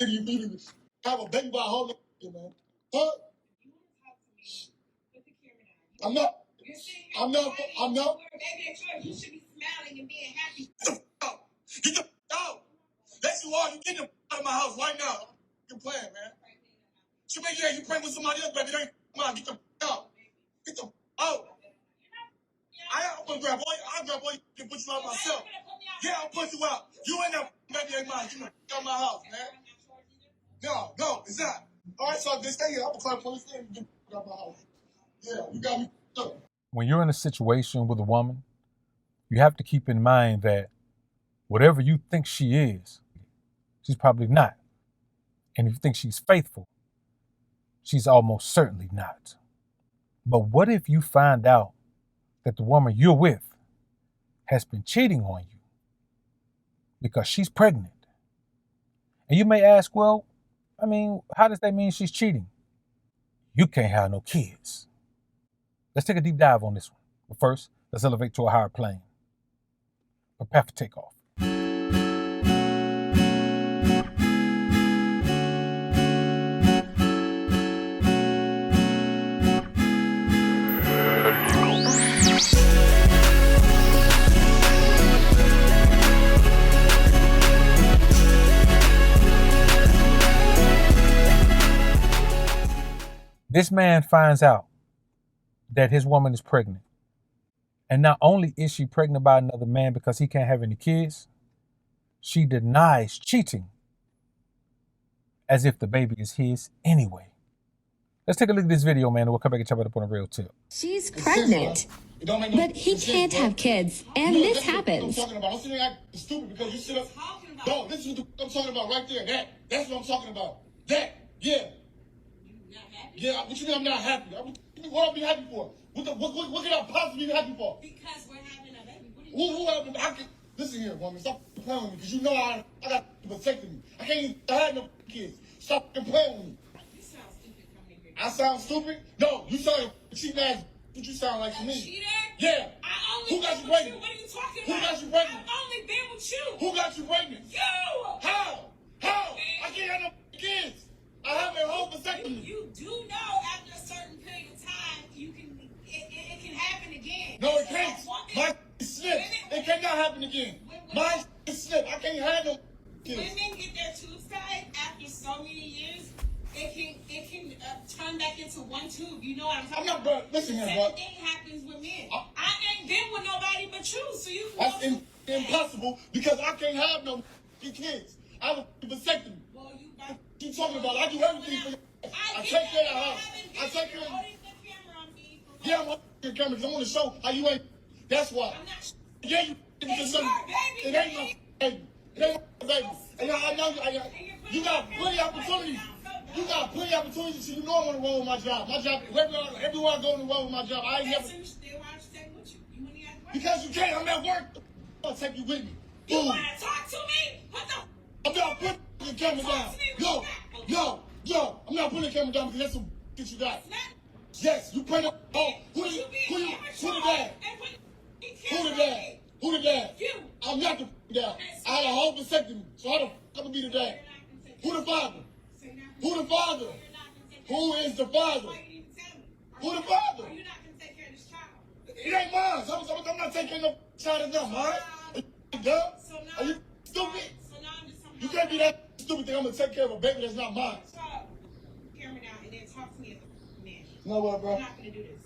You need to have a baby by a whole nigga, man. Huh? I'm not. Baby at church, you should be smiling and being happy. Get the out. That's you all. You get the out of my house right now. You're playing, man. You playing with somebody else, baby. Come on, get the out. Get the out. I'm gonna grab all you. I'll grab all you and put you out myself. Yeah, I'll put you out. You ain't that baby ain't mine. You know, out my house, man. No, it's not. All right, so this thing here, I'm gonna call the police and get out my house. Yeah, you got me. When you're in a situation with a woman, you have to keep in mind that whatever you think she is, she's probably not. And if you think she's faithful, she's almost certainly not. But what if you find out that the woman you're with has been cheating on you because she's pregnant? And you may ask, well, how does that mean she's cheating? You can't have no kids. Let's take a deep dive on this one. But first, let's elevate to a higher plane. Prepare for takeoff. This man finds out that his woman is pregnant. And not only is she pregnant by another man because he can't have any kids, she denies cheating as if the baby is his anyway. Let's take a look at this video, man, and we'll come back and chop it up on a real tip. She's pregnant, but he can't have kids, and this happens. I'm talking about. I'm sitting there stupid because you sit up. No, this is what I'm talking about right there. That's what I'm talking about. Yeah. Yeah, what you mean I'm not happy? What I'll be happy for? What can I possibly be happy for? Because we're having a baby. Listen here, woman. Stop playing with me because you know I got to protect me. I can't even have no kids. Stop playing with me. You sound stupid coming here. I sound stupid? No, you sound cheating ass. What you sound like to me? Cheater? Yeah. Who got you pregnant? What are you talking about? Who got you pregnant? I've only been with you. Who got you pregnant? You. How? I can't have no kids. I have a whole vasectomy. You do know after a certain period of time, it can happen again. No, it can't. My slipped. It cannot happen again. My slipped. I can't have no kids. Women get their tubes tied after so many years. It can turn back into one tube. You know what I'm talking about? Listen here, bro. Same thing happens with men. I ain't been with nobody but you, so you can. That's impossible because I can't have no kids. I have a vasectomy. Well, you got. You talking about? I do everything for you. I take care of her. I take care of you. Yeah, I'm holding the camera because I want to show how you ain't. That's why. I'm not. Yeah, you. It's your baby. It ain't my baby. It ain't my baby. And I know you got plenty of opportunities. You got plenty of opportunities, so you know I'm on the road with my job. My job, everywhere I go on the road with my job, I ain't never. Because you can't. I'm at work. I'll take you with me. You want to talk to me? What the? I'm not putting the camera down. Yo, I'm not putting the camera down because that's what get you got. Yes, you bring up. Oh, who the dad? Who the dad? You. I'm not the dad. I had a whole vasectomy, so how the fuck am I be the dad? Who the father? Who the father? Who is the father? Who the father? You're not going to take care of this child. It ain't mine. I'm not taking no child of them, alright? Are you dumb? Are you stupid? You can't be that stupid thing. I'm going to take care of a baby that's not mine. Stop. Camera down and then talk to me as a man. You know what, bro? I'm not going to do this.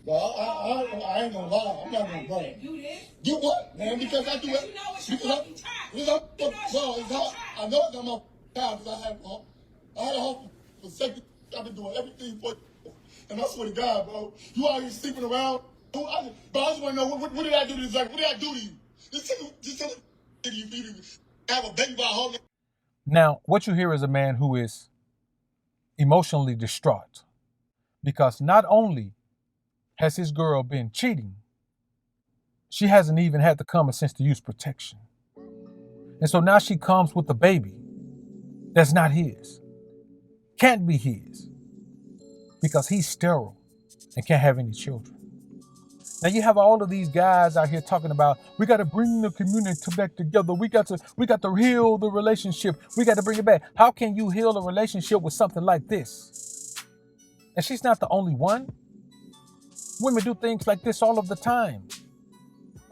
Well, I ain't going to lie. I'm not going to brag. Do this? Do what, man? Because I do it. You know what you're fucking trying. I know it's not my time because I had a whole vasectomy. I've been doing everything for you. And I swear to God, bro, you out here sleeping around. But I just want to know, what did I do to this? Like, what did I do to you? Just tell you have a baby by a whole. Now, what you hear is a man who is emotionally distraught because not only has his girl been cheating, she hasn't even had the common sense to use protection. And so now she comes with a baby that's not his, can't be his, because he's sterile and can't have any children. Now you have all of these guys out here talking about we got to bring the community back together. We got to heal the relationship. We got to bring it back. How can you heal a relationship with something like this? And she's not the only one. Women do things like this all of the time,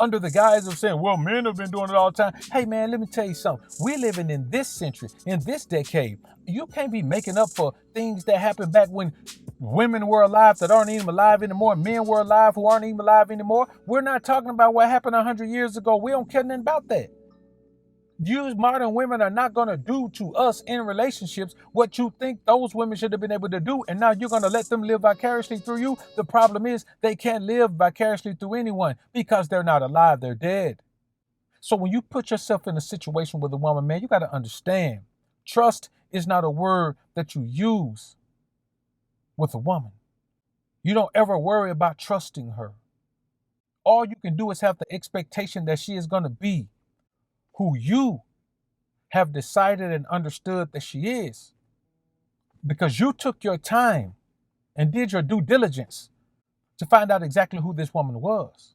under the guise of saying, well, men have been doing it all the time. Hey, man, let me tell you something. We're living in this century, in this decade. You can't be making up for things that happened back when women were alive that aren't even alive anymore. Men were alive who aren't even alive anymore. We're not talking about what happened 100 years ago. We don't care nothing about that. You modern women are not going to do to us in relationships what you think those women should have been able to do. And now you're going to let them live vicariously through you. The problem is they can't live vicariously through anyone because they're not alive. They're dead. So when you put yourself in a situation with a woman, man, you got to understand, trust is not a word that you use with a woman. You don't ever worry about trusting her. All you can do is have the expectation that she is going to be who you have decided and understood that she is, because you took your time and did your due diligence to find out exactly who this woman was.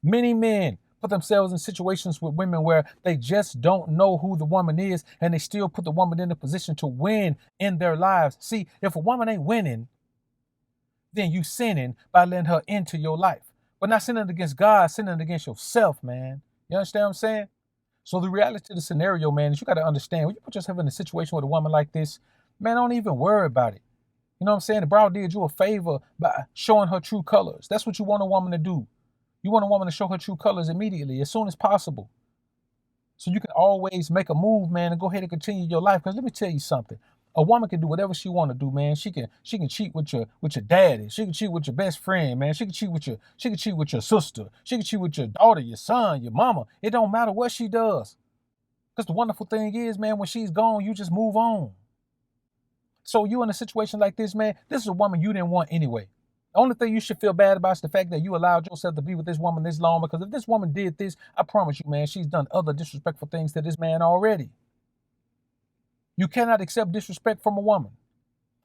Many men put themselves in situations with women where they just don't know who the woman is, and they still put the woman in a position to win in their lives. See, if a woman ain't winning, then you sinning by letting her into your life. But not sinning against God, sinning against yourself, man. You understand what I'm saying? So the reality of the scenario, man, is you got to understand, when you put yourself in a situation with a woman like this, man, don't even worry about it. You know what I'm saying? The bro did you a favor by showing her true colors. That's what you want a woman to do. You want a woman to show her true colors immediately, as soon as possible. So you can always make a move, man, and go ahead and continue your life. Because let me tell you something. A woman can do whatever she want to do, man. She can cheat with your daddy. She can cheat with your best friend, man. She can cheat with your sister. She can cheat with your daughter, your son, your mama. It don't matter what she does. Because the wonderful thing is, man, when she's gone, you just move on. So you in a situation like this, man, this is a woman you didn't want anyway. The only thing you should feel bad about is the fact that you allowed yourself to be with this woman this long, because if this woman did this, I promise you, man, she's done other disrespectful things to this man already. You cannot accept disrespect from a woman.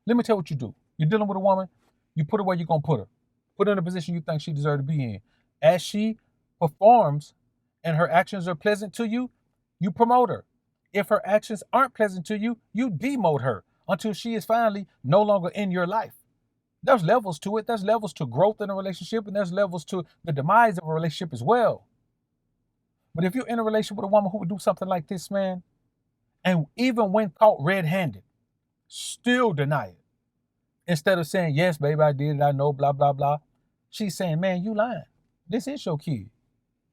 Let me tell you what you do. You're dealing with a woman, you put her where you're going to put her. Put her in a position you think she deserves to be in. As she performs and her actions are pleasant to you, you promote her. If her actions aren't pleasant to you, you demote her until she is finally no longer in your life. There's levels to it. There's levels to growth in a relationship, and there's levels to the demise of a relationship as well. But if you're in a relationship with a woman who would do something like this, man, and even when caught red-handed, still deny it. Instead of saying, yes, baby, I did it, I know, blah, blah, blah. She's saying, man, you lying. This is your kid.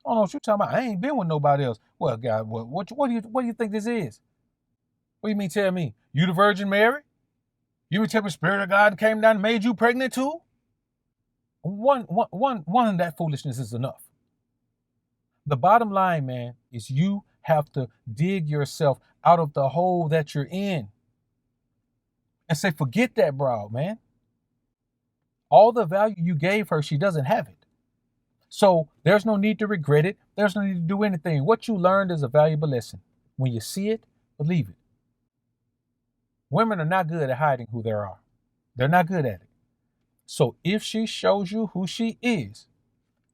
I don't know what you're talking about. I ain't been with nobody else. Well, God, what do you think this is? What do you mean tell me? You the Virgin Mary? You would tell me the Spirit of God came down and made you pregnant too? One of that foolishness is enough. The bottom line, man, is you have to dig yourself out of the hole that you're in and say, forget that broad, man. All the value you gave her, she doesn't have it. So there's no need to regret it. There's no need to do anything. What you learned is a valuable lesson. When you see it, believe it. Women are not good at hiding who they are. They're not good at it. So if she shows you who she is,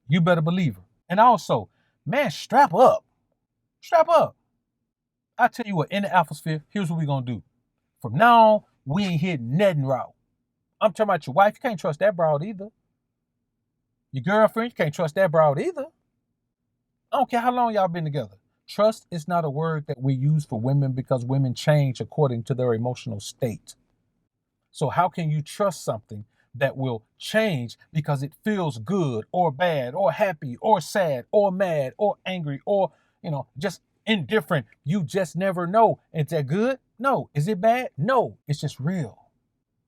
you better believe her. And also, man, strap up. Strap up. I tell you what, in the atmosphere, here's what we're going to do. From now on, we ain't hitting nothing raw. I'm talking about your wife. You can't trust that broad either. Your girlfriend, you can't trust that broad either. I don't care how long y'all been together. Trust is not a word that we use for women because women change according to their emotional state. So how can you trust something that will change because it feels good or bad or happy or sad or mad or angry or, just indifferent? You just never know. Is that good? No. Is it bad? No. It's just real.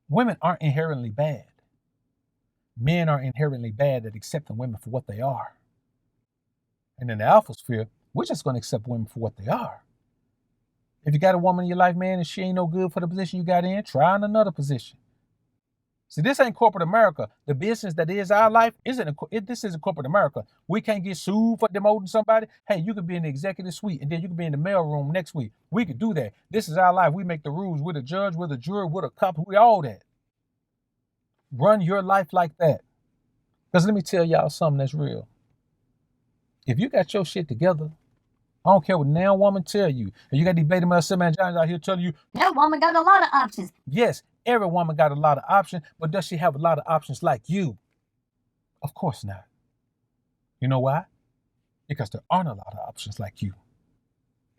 Women aren't inherently bad. Men are inherently bad at accepting women for what they are. And in the alpha sphere, we're just going to accept women for what they are. If you got a woman in your life, man, and she ain't no good for the position you got in, try in another position. See, this ain't corporate America. The business that is our life this isn't corporate America. We can't get sued for demoting somebody. Hey, you could be in the executive suite, and then you could be in the mailroom next week. We could do that. This is our life. We make the rules. We're the judge, we're the jury, we're the cop, we all that. Run your life like that. Because let me tell y'all something that's real. If you got your shit together, I don't care what now woman tell you. And you got these beta male man John's out here telling you, That woman got a lot of options. yes, every woman got a lot of options, but does she have a lot of options like you? Of course not. You know why? Because there aren't a lot of options like you.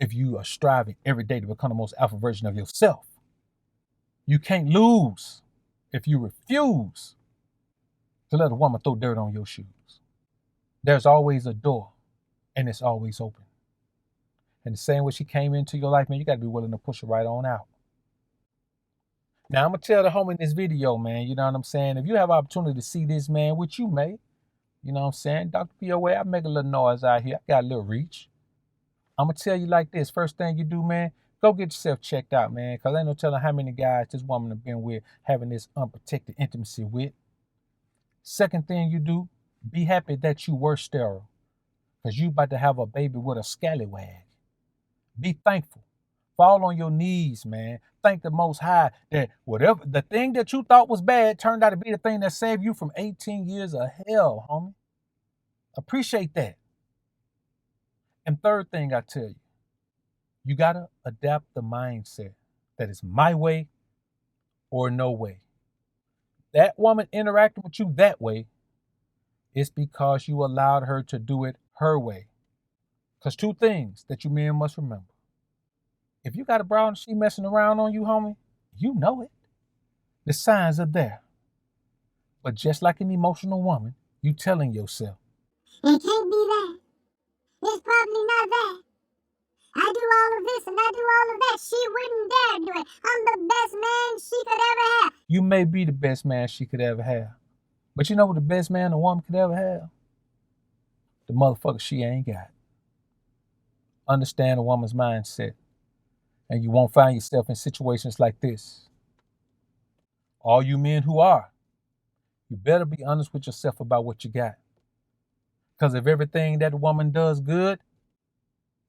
If you are striving every day to become the most alpha version of yourself, you can't lose if you refuse to let a woman throw dirt on your shoes. There's always a door, and it's always open. And the same way she came into your life, man, you got to be willing to push her right on out. Now, I'm going to tell the homie in this video, man, you know what I'm saying? If you have opportunity to see this, man, which you may, you know what I'm saying? Dr. POA, I make a little noise out here. I got a little reach. I'm going to tell you like this. First thing you do, man, go get yourself checked out, man, because ain't no telling how many guys this woman have been with having this unprotected intimacy with. Second thing you do, be happy that you were sterile, because you about to have a baby with a scallywag. Be thankful. Fall on your knees, man. Thank the Most High that whatever the thing that you thought was bad turned out to be the thing that saved you from 18 years of hell, homie. Appreciate that. And third thing I tell you, you got to adapt the mindset that it's my way or no way. That woman interacting with you that way, it's because you allowed her to do it her way. Because two things that you men must remember. If you got a broad and she messing around on you, homie, you know it. The signs are there. But just like an emotional woman, you telling yourself, it can't be that. It's probably not that. I do all of this and I do all of that. She wouldn't dare do it. I'm the best man she could ever have. You may be the best man she could ever have. But you know what the best man a woman could ever have? The motherfucker she ain't got. Understand a woman's mindset. And you won't find yourself in situations like this. All you men who are, you better be honest with yourself about what you got. Because if everything that woman does good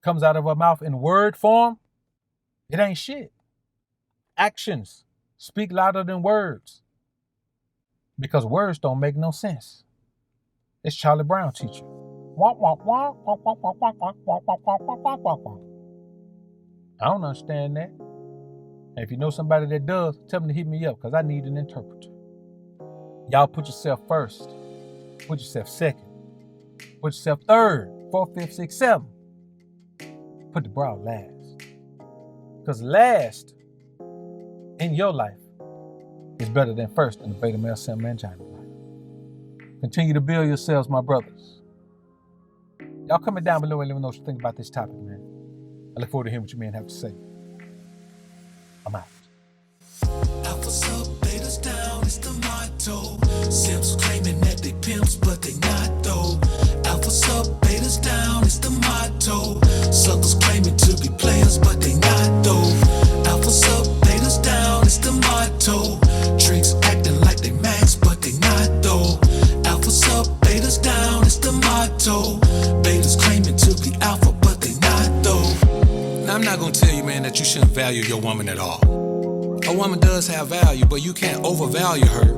comes out of her mouth in word form, it ain't shit. Actions speak louder than words. Because words don't make no sense. It's Charlie Brown teaching. I don't understand that. And if you know somebody that does, tell them to hit me up because I need an interpreter. Y'all put yourself first. Put yourself second. Put yourself third, fourth, fifth, sixth, seventh. Put the broad last. Because last in your life is better than first in the beta male mangina life. Continue to build yourselves, my brothers. Y'all comment down below and let me know what you think about this topic, man. I look forward to hearing what you men have to say. I'm out. Alphas up, betas down, it's the motto. Simps claiming that they pimps, but they not though. Alphas up, betas down, it's the motto. Suckers claiming to be players, but they not though. Alphas up, betas down, it's the motto. Tricks acting like they max, but they not though. Alphas up, betas down, it's the motto. Betas claiming to be alpha, but they not though. Now, I'm not gonna tell you, man, that you shouldn't value your woman at all. A woman does have value, but you can't overvalue her